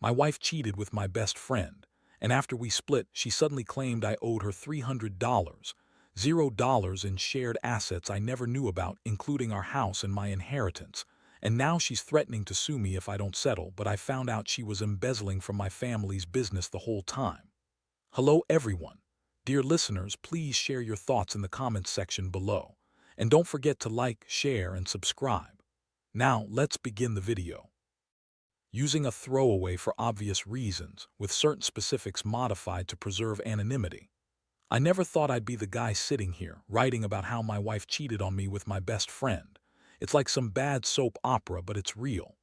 My wife cheated with my best friend, and after we split, she suddenly claimed I owed her $300, $0 in shared assets I never knew about, including our house and my inheritance. And now she's threatening to sue me if I don't settle, but I found out she was embezzling from my family's business the whole time. Hello everyone. Dear listeners, please share your thoughts in the comments section below. And don't forget to like, share, and subscribe. Now, let's begin the video. Using a throwaway for obvious reasons, with certain specifics modified to preserve anonymity. I never thought I'd be the guy sitting here, writing about how my wife cheated on me with my best friend. It's like some bad soap opera, but it's real.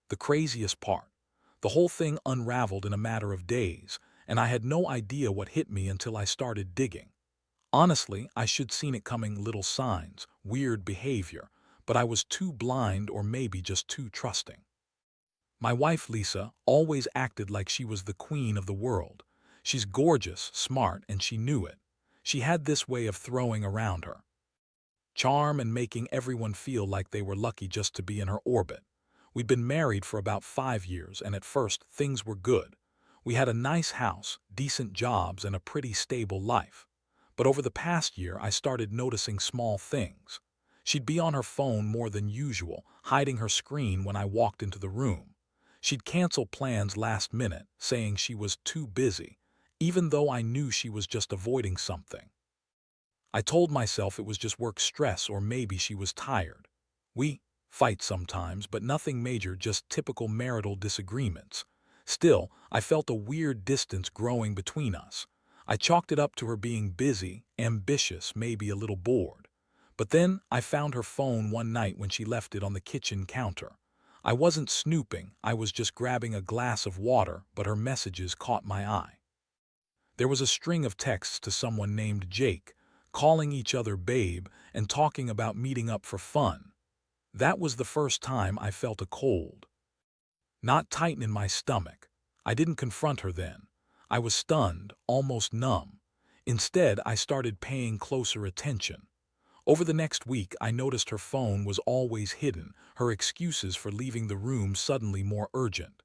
The craziest part, the whole thing unraveled in a matter of days, and I had no idea what hit me until I started digging. Honestly, I should seen it coming, little signs, weird behavior, but I was too blind or maybe just too trusting. My wife, Lisa, always acted like she was the queen of the world. She's gorgeous, smart, and she knew it. She had this way of throwing around her charm and making everyone feel like they were lucky just to be in her orbit. We'd been married for about 5 years, and at first, things were good. We had a nice house, decent jobs, and a pretty stable life. But over the past year, I started noticing small things. She'd be on her phone more than usual, hiding her screen when I walked into the room. She'd cancel plans last minute, saying she was too busy, even though I knew she was just avoiding something. I told myself it was just work stress or maybe she was tired. We fight sometimes, but nothing major, just typical marital disagreements. Still, I felt a weird distance growing between us. I chalked it up to her being busy, ambitious, maybe a little bored. But then I found her phone one night when she left it on the kitchen counter. I wasn't snooping, I was just grabbing a glass of water, but her messages caught my eye. There was a string of texts to someone named Jake, calling each other babe and talking about meeting up for fun. That was the first time I felt a cold, not tighten in my stomach. I didn't confront her then. I was stunned, almost numb. Instead, I started paying closer attention. Over the next week, I noticed her phone was always hidden, her excuses for leaving the room suddenly more urgent.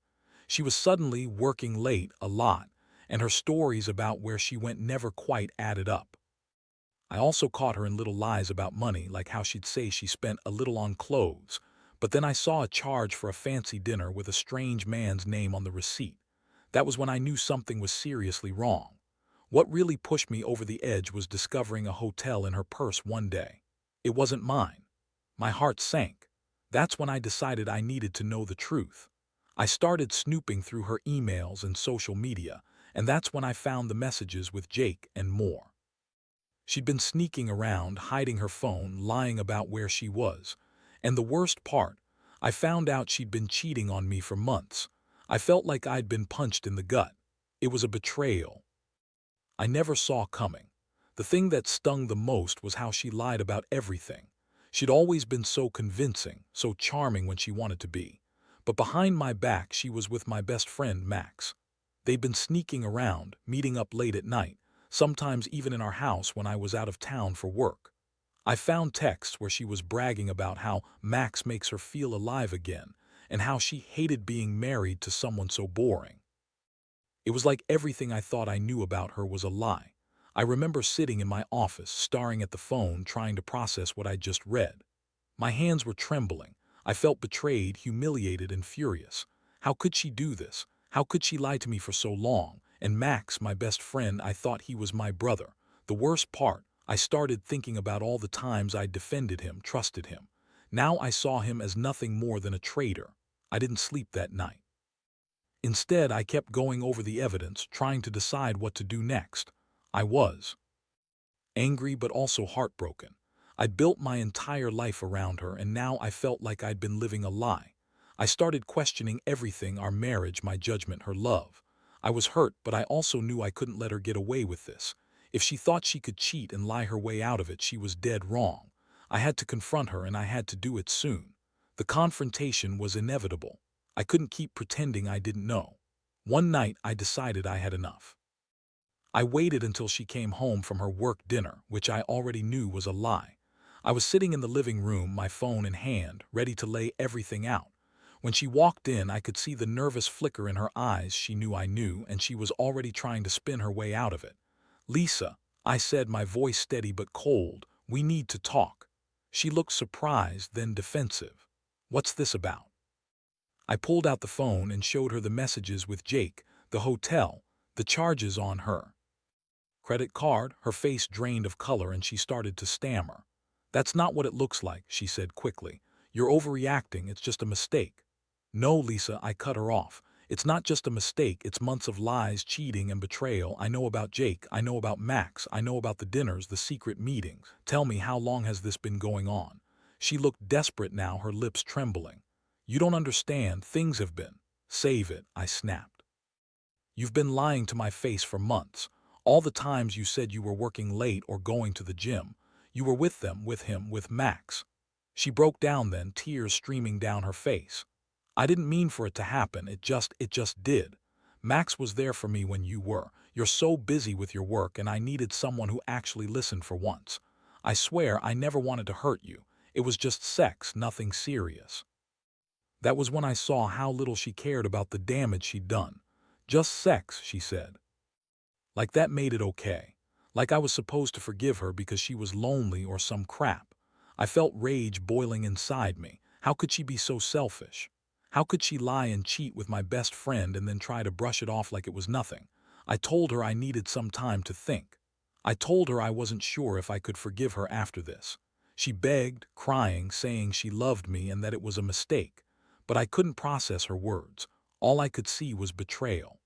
She was suddenly working late a lot, and her stories about where she went never quite added up. I also caught her in little lies about money, like how she'd say she spent a little on clothes, but then I saw a charge for a fancy dinner with a strange man's name on the receipt. That was when I knew something was seriously wrong. What really pushed me over the edge was discovering a hotel in her purse one day. It wasn't mine. My heart sank. That's when I decided I needed to know the truth. I started snooping through her emails and social media, and that's when I found the messages with Jake and more. She'd been sneaking around, hiding her phone, lying about where she was. And the worst part, I found out she'd been cheating on me for months. I felt like I'd been punched in the gut. It was a betrayal I never saw coming. The thing that stung the most was how she lied about everything. She'd always been so convincing, so charming when she wanted to be. But behind my back, she was with my best friend, Max. They'd been sneaking around, meeting up late at night, sometimes even in our house when I was out of town for work. I found texts where she was bragging about how Max makes her feel alive again, and how she hated being married to someone so boring. It was like everything I thought I knew about her was a lie. I remember sitting in my office, staring at the phone, trying to process what I'd just read. My hands were trembling. I felt betrayed, humiliated, and furious. How could she do this? How could she lie to me for so long? And Max, my best friend, I thought he was my brother. The worst part, I started thinking about all the times I'd defended him, trusted him. Now I saw him as nothing more than a traitor. I didn't sleep that night. Instead, I kept going over the evidence, trying to decide what to do next. I was angry but also heartbroken. I'd built my entire life around her, and now I felt like I'd been living a lie. I started questioning everything: our marriage, my judgment, her love. I was hurt, but I also knew I couldn't let her get away with this. If she thought she could cheat and lie her way out of it, she was dead wrong. I had to confront her, and I had to do it soon. The confrontation was inevitable. I couldn't keep pretending I didn't know. One night, I decided I had enough. I waited until she came home from her work dinner, which I already knew was a lie. I was sitting in the living room, my phone in hand, ready to lay everything out, When she walked in, I could see the nervous flicker in her eyes. She knew I knew, and she was already trying to spin her way out of it. "Lisa," I said, my voice steady but cold, "we need to talk." She looked surprised, then defensive. "What's this about?" I pulled out the phone and showed her the messages with Jake, the hotel, the charges on her credit card. Her face drained of color and she started to stammer. "That's not what it looks like," she said quickly. "You're overreacting, it's just a mistake." "No, Lisa," I cut her off. "It's not just a mistake, it's months of lies, cheating, and betrayal. I know about Jake, I know about Max, I know about the dinners, the secret meetings. Tell me, how long has this been going on?" She looked desperate now, her lips trembling. "You don't understand, things have been—" "Save it," I snapped. "You've been lying to my face for months. All the times you said you were working late or going to the gym. You were with them, with him, with Max." She broke down then, tears streaming down her face. "I didn't mean for it to happen, it just did. Max was there for me when you're so busy with your work, and I needed someone who actually listened for once. I swear I never wanted to hurt you. It was just sex, nothing serious." That was when I saw how little she cared about the damage she'd done. "Just sex," she said. Like that made it okay. Like I was supposed to forgive her because she was lonely or some crap. I felt rage boiling inside me. How could she be so selfish? How could she lie and cheat with my best friend and then try to brush it off like it was nothing? I told her I needed some time to think. I told her I wasn't sure if I could forgive her after this. She begged, crying, saying she loved me and that it was a mistake. But I couldn't process her words. All I could see was betrayal.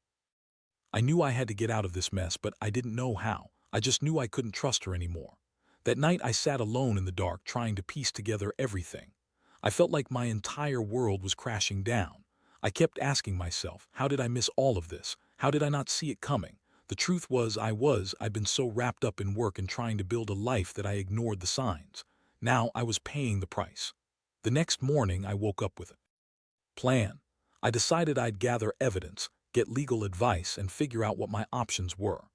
I knew I had to get out of this mess, but I didn't know how. I just knew I couldn't trust her anymore. That night I sat alone in the dark trying to piece together everything. I felt like my entire world was crashing down. I kept asking myself, how did I miss all of this? How did I not see it coming? The truth was, I'd been so wrapped up in work and trying to build a life that I ignored the signs. Now I was paying the price. The next morning I woke up with a plan. I decided I'd gather evidence, get legal advice, and figure out what my options were.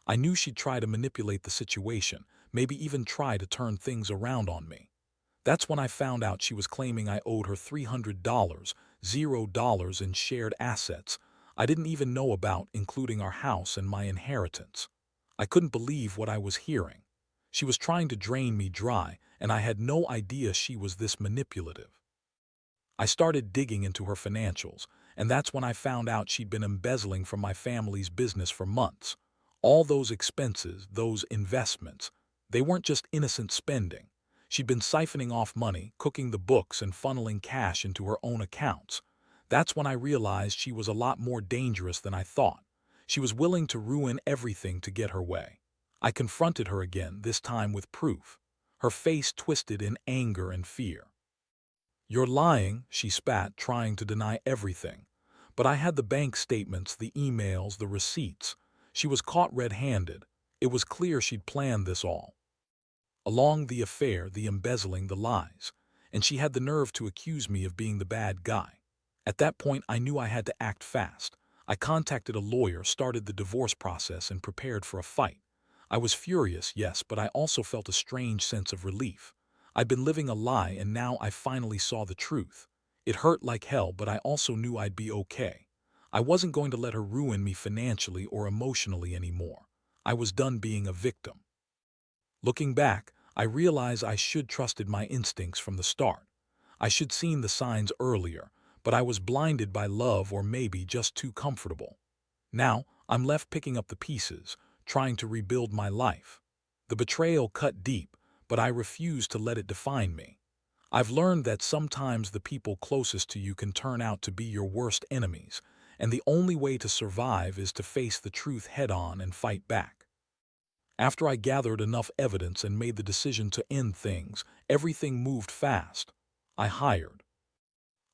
I knew she'd try to manipulate the situation, maybe even try to turn things around on me. That's when I found out she was claiming I owed her $300, $0 in shared assets I didn't even know about, including our house and my inheritance. I couldn't believe what I was hearing. She was trying to drain me dry, and I had no idea she was this manipulative. I started digging into her financials, and that's when I found out she'd been embezzling from my family's business for months. All those expenses, those investments, they weren't just innocent spending. She'd been siphoning off money, cooking the books, and funneling cash into her own accounts. That's when I realized she was a lot more dangerous than I thought. She was willing to ruin everything to get her way. I confronted her again, this time with proof. Her face twisted in anger and fear. "You're lying," she spat, trying to deny everything. But I had the bank statements, the emails, the receipts. She was caught red-handed. It was clear she'd planned this all along, the affair, the embezzling, the lies. And she had the nerve to accuse me of being the bad guy. At that point, I knew I had to act fast. I contacted a lawyer, started the divorce process, and prepared for a fight. I was furious, yes, but I also felt a strange sense of relief. I'd been living a lie, and now I finally saw the truth. It hurt like hell, but I also knew I'd be okay. I wasn't going to let her ruin me financially or emotionally anymore. I was done being a victim. Looking back, I realize I should trusted my instincts from the start. I should seen the signs earlier, but I was blinded by love, or maybe just too comfortable. Now, I'm left picking up the pieces, trying to rebuild my life. The betrayal cut deep, but I refuse to let it define me. I've learned that sometimes the people closest to you can turn out to be your worst enemies, and the only way to survive is to face the truth head-on and fight back. After I gathered enough evidence and made the decision to end things, everything moved fast. I hired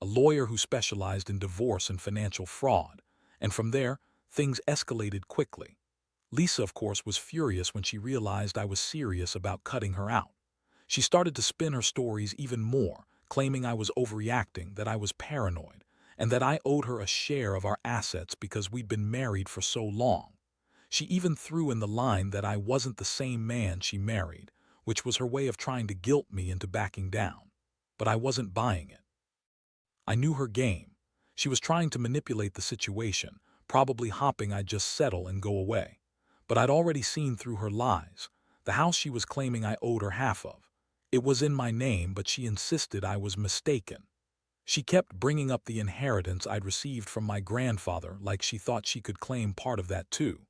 a lawyer who specialized in divorce and financial fraud, and from there, things escalated quickly. Lisa, of course, was furious when she realized I was serious about cutting her out. She started to spin her stories even more, claiming I was overreacting, that I was paranoid, and that I owed her a share of our assets because we'd been married for so long. She even threw in the line that I wasn't the same man she married, which was her way of trying to guilt me into backing down. But I wasn't buying it. I knew her game. She was trying to manipulate the situation, probably hoping I'd just settle and go away. But I'd already seen through her lies. The house she was claiming I owed her half of. It was in my name, but she insisted I was mistaken. She kept bringing up the inheritance I'd received from my grandfather like she thought she could claim part of that too.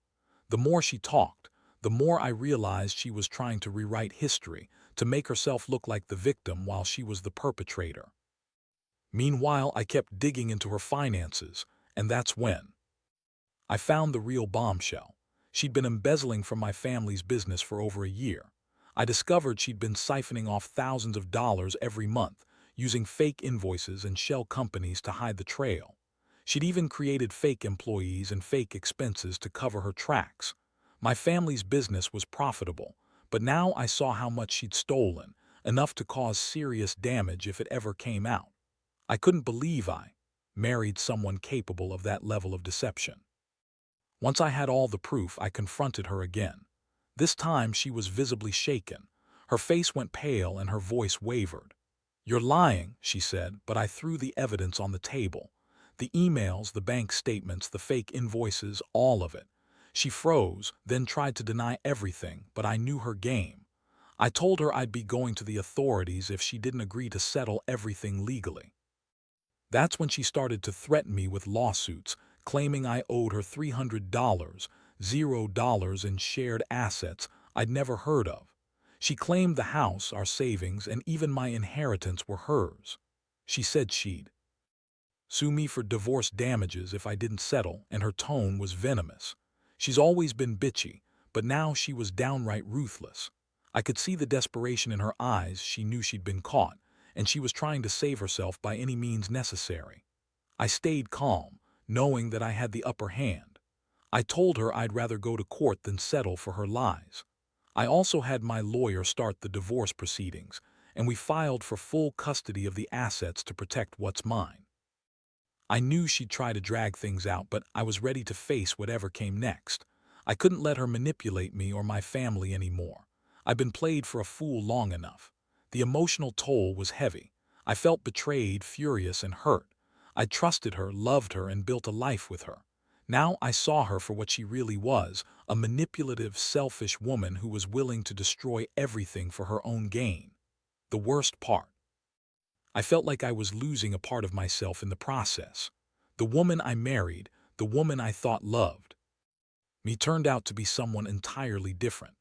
The more she talked, the more I realized she was trying to rewrite history, to make herself look like the victim while she was the perpetrator. Meanwhile, I kept digging into her finances, and that's when I found the real bombshell. She'd been embezzling from my family's business for over a year. I discovered she'd been siphoning off thousands of dollars every month, using fake invoices and shell companies to hide the trail. She'd even created fake employees and fake expenses to cover her tracks. My family's business was profitable, but now I saw how much she'd stolen, enough to cause serious damage if it ever came out. I couldn't believe I married someone capable of that level of deception. Once I had all the proof, I confronted her again. This time she was visibly shaken. Her face went pale and her voice wavered. "You're lying," she said, but I threw the evidence on the table. The emails, the bank statements, the fake invoices, all of it. She froze, then tried to deny everything, but I knew her game. I told her I'd be going to the authorities if she didn't agree to settle everything legally. That's when she started to threaten me with lawsuits, claiming I owed her $300, $0 in shared assets I'd never heard of. She claimed the house, our savings, and even my inheritance were hers. She said she'd sue me for divorce damages if I didn't settle, and her tone was venomous. She's always been bitchy, but now she was downright ruthless. I could see the desperation in her eyes. She knew she'd been caught, and she was trying to save herself by any means necessary. I stayed calm, knowing that I had the upper hand. I told her I'd rather go to court than settle for her lies. I also had my lawyer start the divorce proceedings, and we filed for full custody of the assets to protect what's mine. I knew she'd try to drag things out, but I was ready to face whatever came next. I couldn't let her manipulate me or my family anymore. I'd been played for a fool long enough. The emotional toll was heavy. I felt betrayed, furious, and hurt. I trusted her, loved her, and built a life with her. Now I saw her for what she really was, a manipulative, selfish woman who was willing to destroy everything for her own gain. The worst part, I felt like I was losing a part of myself in the process. The woman I married, the woman I thought loved me, turned out to be someone entirely different.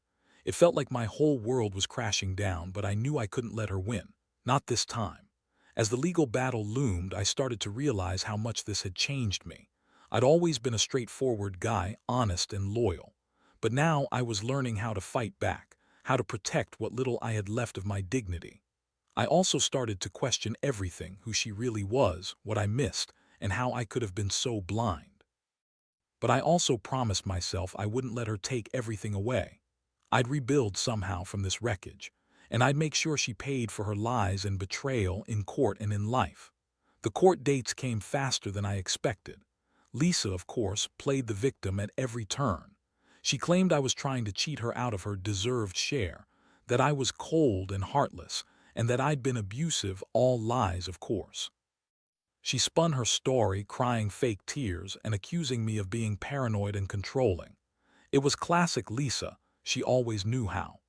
It felt like my whole world was crashing down, but I knew I couldn't let her win. Not this time. As the legal battle loomed, I started to realize how much this had changed me. I'd always been a straightforward guy, honest and loyal. But now I was learning how to fight back, how to protect what little I had left of my dignity. I also started to question everything: who she really was, what I missed, and how I could have been so blind. But I also promised myself I wouldn't let her take everything away. I'd rebuild somehow from this wreckage, and I'd make sure she paid for her lies and betrayal in court and in life. The court dates came faster than I expected. Lisa, of course, played the victim at every turn. She claimed I was trying to cheat her out of her deserved share, that I was cold and heartless, and that I'd been abusive. All lies, of course. She spun her story, crying fake tears and accusing me of being paranoid and controlling. It was classic Lisa. She always knew how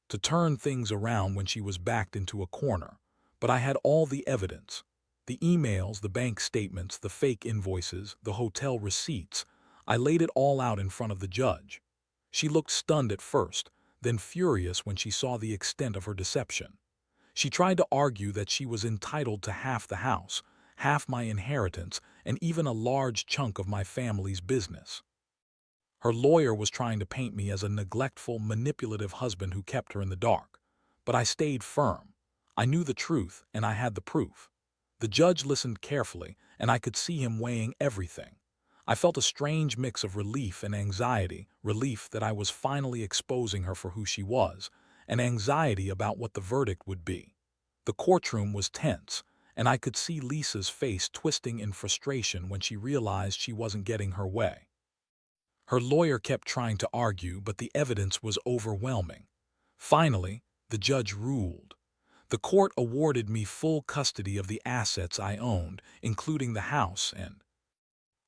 to turn things around when she was backed into a corner. But I had all the evidence: the emails, the bank statements, the fake invoices, the hotel receipts. I laid it all out in front of the judge. She looked stunned at first, then furious when she saw the extent of her deception. She tried to argue that she was entitled to half the house, half my inheritance, and even a large chunk of my family's business. Her lawyer was trying to paint me as a neglectful, manipulative husband who kept her in the dark. But I stayed firm. I knew the truth, and I had the proof. The judge listened carefully, and I could see him weighing everything. I felt a strange mix of relief and anxiety: relief that I was finally exposing her for who she was, and anxiety about what the verdict would be. The courtroom was tense, and I could see Lisa's face twisting in frustration when she realized she wasn't getting her way. Her lawyer kept trying to argue, but the evidence was overwhelming. Finally, the judge ruled. The court awarded me full custody of the assets I owned, including the house, and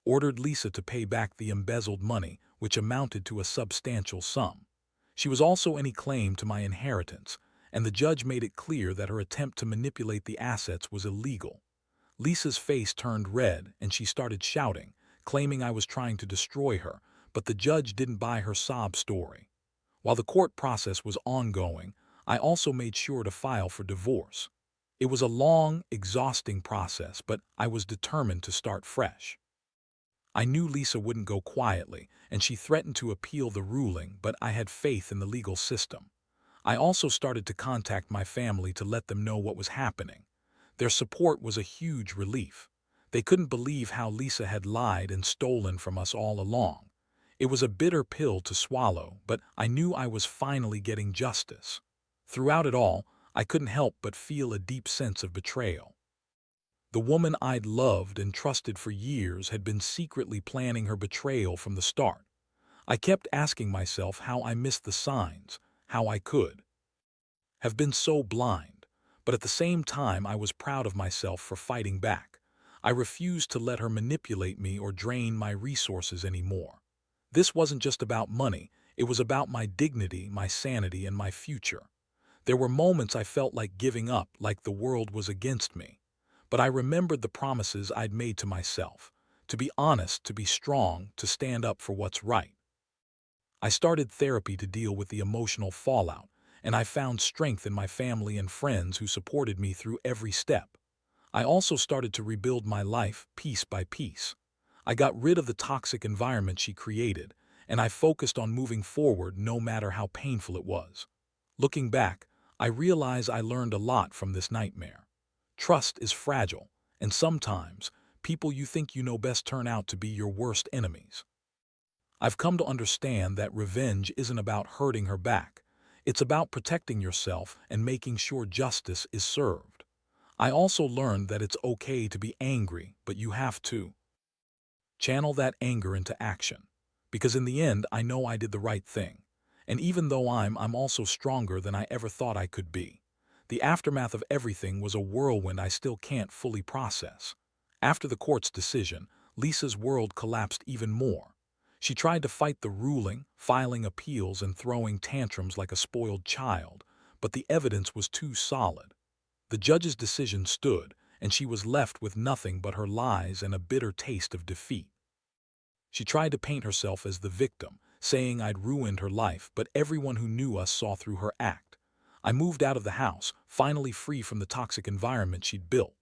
ordered Lisa to pay back the embezzled money, which amounted to a substantial sum. She was also any claim to my inheritance, and the judge made it clear that her attempt to manipulate the assets was illegal. Lisa's face turned red and she started shouting, claiming I was trying to destroy her, but the judge didn't buy her sob story. While the court process was ongoing, I also made sure to file for divorce. It was a long, exhausting process, but I was determined to start fresh. I knew Lisa wouldn't go quietly, and she threatened to appeal the ruling, but I had faith in the legal system. I also started to contact my family to let them know what was happening. Their support was a huge relief. They couldn't believe how Lisa had lied and stolen from us all along. It was a bitter pill to swallow, but I knew I was finally getting justice. Throughout it all, I couldn't help but feel a deep sense of betrayal. The woman I'd loved and trusted for years had been secretly planning her betrayal from the start. I kept asking myself how I missed the signs, how I could have been so blind. But at the same time, I was proud of myself for fighting back. I refused to let her manipulate me or drain my resources anymore. This wasn't just about money, it was about my dignity, my sanity, and my future. There were moments I felt like giving up, like the world was against me. But I remembered the promises I'd made to myself, to be honest, to be strong, to stand up for what's right. I started therapy to deal with the emotional fallout, and I found strength in my family and friends who supported me through every step. I also started to rebuild my life piece by piece. I got rid of the toxic environment she created, and I focused on moving forward no matter how painful it was. Looking back, I realize I learned a lot from this nightmare. Trust is fragile, and sometimes, people you think you know best turn out to be your worst enemies. I've come to understand that revenge isn't about hurting her back. It's about protecting yourself and making sure justice is served. I also learned that it's okay to be angry, but you have to channel that anger into action. Because in the end, I know I did the right thing. And even though I'm also stronger than I ever thought I could be. The aftermath of everything was a whirlwind I still can't fully process. After the court's decision, Lisa's world collapsed even more. She tried to fight the ruling, filing appeals and throwing tantrums like a spoiled child, but the evidence was too solid. The judge's decision stood, and she was left with nothing but her lies and a bitter taste of defeat. She tried to paint herself as the victim, saying I'd ruined her life, but everyone who knew us saw through her act. I moved out of the house, finally free from the toxic environment she'd built.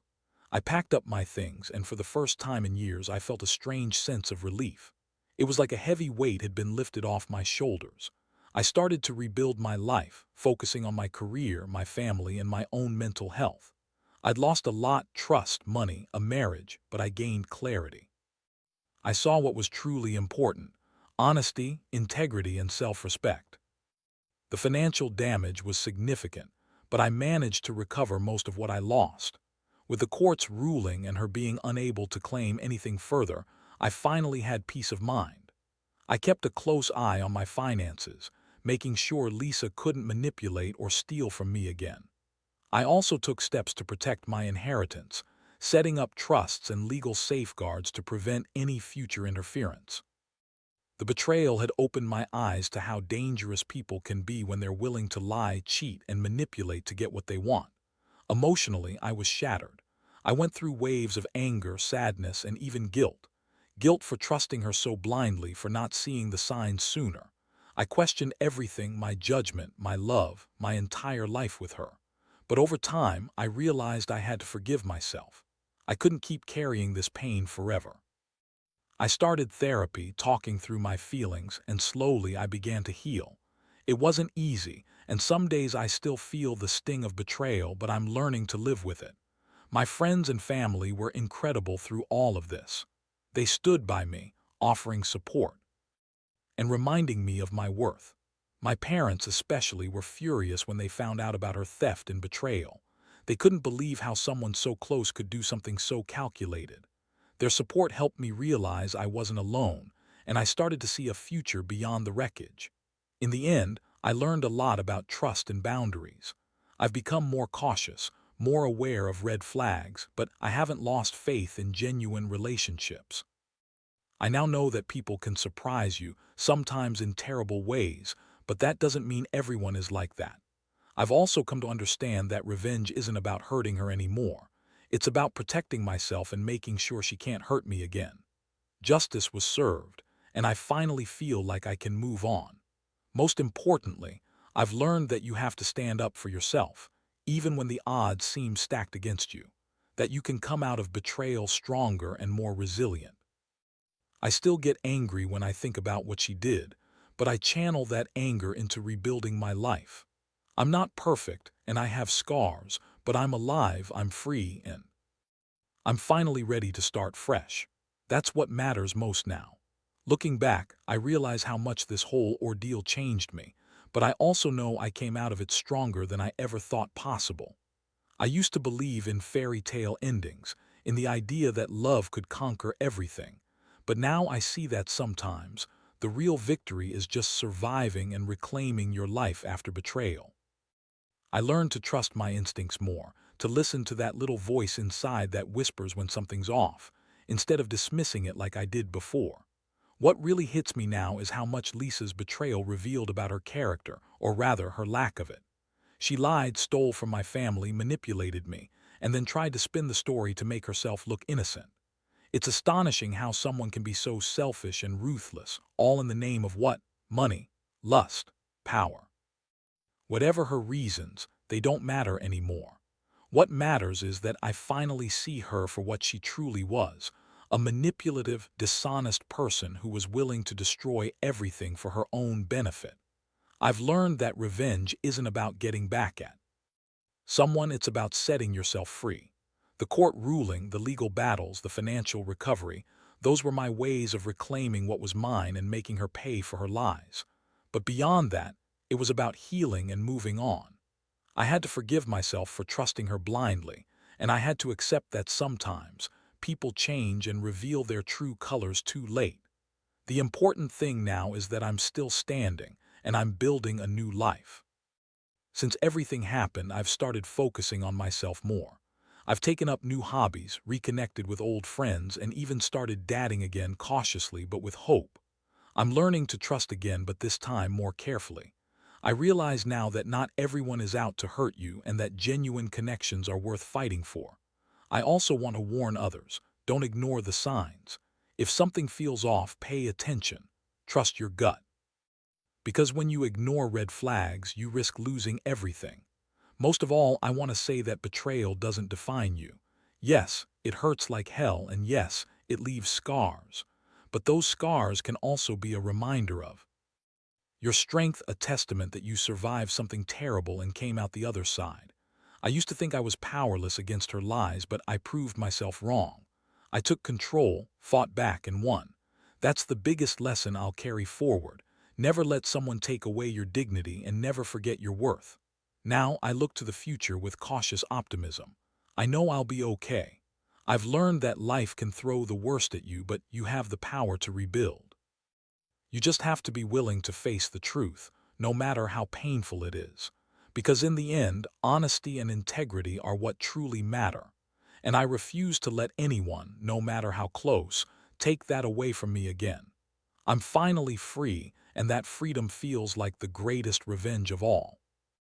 I packed up my things, and for the first time in years I felt a strange sense of relief. It was like a heavy weight had been lifted off my shoulders. I started to rebuild my life, focusing on my career, my family, and my own mental health. I'd lost a lot: trust, money, a marriage, but I gained clarity. I saw what was truly important: honesty, integrity, and self-respect. The financial damage was significant, but I managed to recover most of what I lost. With the court's ruling and her being unable to claim anything further, I finally had peace of mind. I kept a close eye on my finances, making sure Lisa couldn't manipulate or steal from me again. I also took steps to protect my inheritance, setting up trusts and legal safeguards to prevent any future interference. The betrayal had opened my eyes to how dangerous people can be when they're willing to lie, cheat, and manipulate to get what they want. Emotionally, I was shattered. I went through waves of anger, sadness, and even guilt. Guilt for trusting her so blindly, for not seeing the signs sooner. I questioned everything: my judgment, my love, my entire life with her. But over time, I realized I had to forgive myself. I couldn't keep carrying this pain forever. I started therapy, talking through my feelings, and slowly I began to heal. It wasn't easy, and some days I still feel the sting of betrayal, but I'm learning to live with it. My friends and family were incredible through all of this. They stood by me, offering support and reminding me of my worth. My parents especially were furious when they found out about her theft and betrayal. They couldn't believe how someone so close could do something so calculated. Their support helped me realize I wasn't alone, and I started to see a future beyond the wreckage. In the end, I learned a lot about trust and boundaries. I've become more cautious, more aware of red flags, but I haven't lost faith in genuine relationships. I now know that people can surprise you, sometimes in terrible ways, but that doesn't mean everyone is like that. I've also come to understand that revenge isn't about hurting her anymore. It's about protecting myself and making sure she can't hurt me again. Justice was served, and I finally feel like I can move on. Most importantly, I've learned that you have to stand up for yourself, even when the odds seem stacked against you, that you can come out of betrayal stronger and more resilient. I still get angry when I think about what she did, but I channel that anger into rebuilding my life. I'm not perfect, and I have scars, but I'm alive, I'm free, and I'm finally ready to start fresh. That's what matters most now. Looking back, I realize how much this whole ordeal changed me, but I also know I came out of it stronger than I ever thought possible. I used to believe in fairy tale endings, in the idea that love could conquer everything. But now I see that sometimes the real victory is just surviving and reclaiming your life after betrayal. I learned to trust my instincts more, to listen to that little voice inside that whispers when something's off, instead of dismissing it like I did before. What really hits me now is how much Lisa's betrayal revealed about her character, or rather, her lack of it. She lied, stole from my family, manipulated me, and then tried to spin the story to make herself look innocent. It's astonishing how someone can be so selfish and ruthless, all in the name of what? Money, lust, power. Whatever her reasons, they don't matter anymore. What matters is that I finally see her for what she truly was, a manipulative, dishonest person who was willing to destroy everything for her own benefit. I've learned that revenge isn't about getting back at someone, it's about setting yourself free. The court ruling, the legal battles, the financial recovery, those were my ways of reclaiming what was mine and making her pay for her lies. But beyond that, it was about healing and moving on. I had to forgive myself for trusting her blindly, and I had to accept that sometimes people change and reveal their true colors too late. The important thing now is that I'm still standing, and I'm building a new life. Since everything happened, I've started focusing on myself more. I've taken up new hobbies, reconnected with old friends, and even started dating again cautiously but with hope. I'm learning to trust again, but this time more carefully. I realize now that not everyone is out to hurt you and that genuine connections are worth fighting for. I also want to warn others, don't ignore the signs. If something feels off, pay attention. Trust your gut. Because when you ignore red flags, you risk losing everything. Most of all, I want to say that betrayal doesn't define you. Yes, it hurts like hell, and yes, it leaves scars. But those scars can also be a reminder of your strength, a testament that you survived something terrible and came out the other side. I used to think I was powerless against her lies, but I proved myself wrong. I took control, fought back, and won. That's the biggest lesson I'll carry forward. Never let someone take away your dignity and never forget your worth. Now I look to the future with cautious optimism. I know I'll be okay. I've learned that life can throw the worst at you, but you have the power to rebuild. You just have to be willing to face the truth, no matter how painful it is. Because in the end, honesty and integrity are what truly matter. And I refuse to let anyone, no matter how close, take that away from me again. I'm finally free, and that freedom feels like the greatest revenge of all.